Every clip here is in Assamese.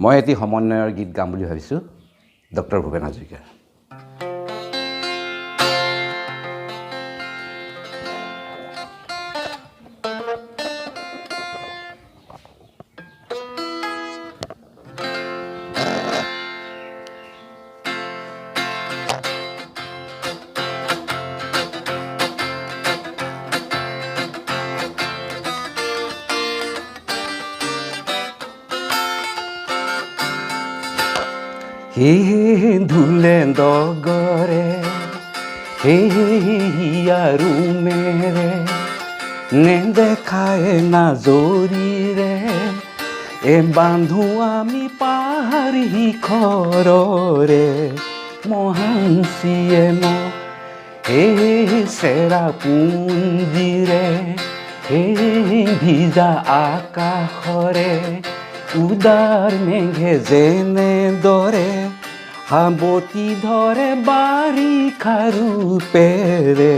মই এটি সমন্বয়ৰ গীত গাম বুলি ভাবিছোঁ ডক্টৰ ভূপেন হাজৰিকাৰ হে ধুলে ডগৰে হে আৰু মেৰে নেদেখায় নাজৰিৰে বান্ধো আমি পাহাৰ শিখৰৰে মহাঞ্চিয়ে হে চেৰাপুঞ্জীৰে হে ভিজা আকাশৰে উদাৰ মেঘে যেনেদৰে সাৱটি ধৰে বাৰিষা ৰূপেৰে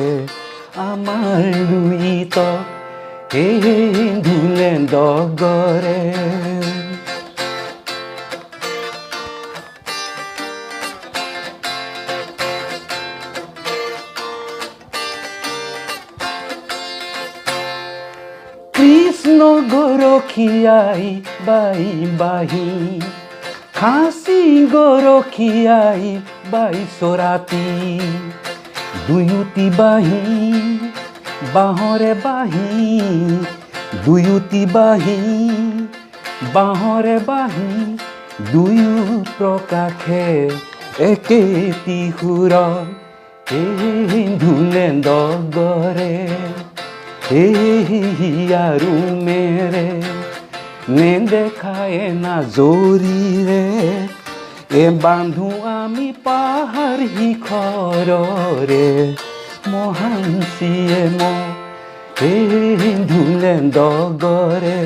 আমাৰ লুইতক ধুলে ডগৰে কৃষ্ণ গৰখীয়াই বাই বাহি খাচী গৰখীয়াই বাই চৰাতি দুয়োটি বাহি বাঁহৰে বাহি দুয়োটি বাহি বাঁহৰে বাহি দুয়ো প্ৰকাশে একেটি সুৰ ধুলে ডগৰে আৰু মেৰে নেদেখায় নাজৰিৰে বান্ধো আমি পাহাৰ শিখৰৰে মহাঞ্চিয়ে ধুলে ডগৰে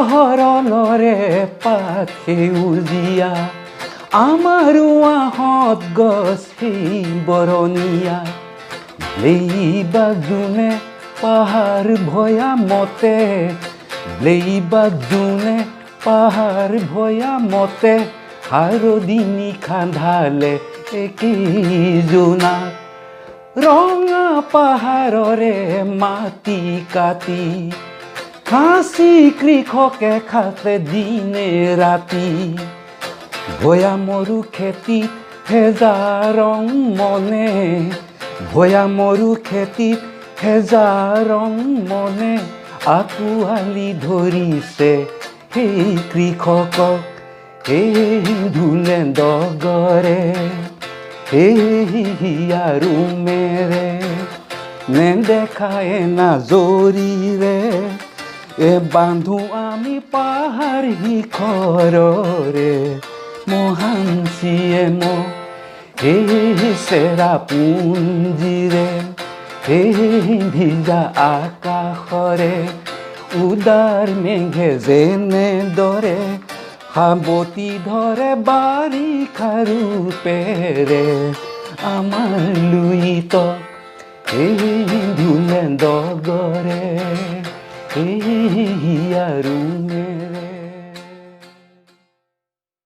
হৰণৰে পাত সেউজীয়া আমাৰো আহঁত গছ সেই বৰণীয়া লেইবা জোনে পাহাৰ ভৈয়ামতে লেইবা জোনে পাহাৰ ভৈয়ামতে হাৰদি নিশা ঢালে একেই জোনাক ৰঙা পাহাৰৰে মাটি কাটি খাচী কৃষকে খাতে দিনে ৰাতি ভৈয়ামৰো খেতিত হেজাৰং মনে ভৈয়ামৰো খেতিত হেজাৰং মনে আঁকোৱালি ধৰিছে সেই কৃষকক ধুলে ডগৰে আৰু মেৰে নেদেখায় নাজৰিৰে বান্ধো আমি পাহাৰ শিখৰৰে মহাঞ্চিয়ে চেৰাপুঞ্জীৰে ভিজা আকাশৰে উদাৰ মেঘে যেনেদৰে সাৱটি ধৰে বাৰিষা ৰূপেৰে আমাৰ লুইতক ধুলে ডগৰে আৰু মেৰে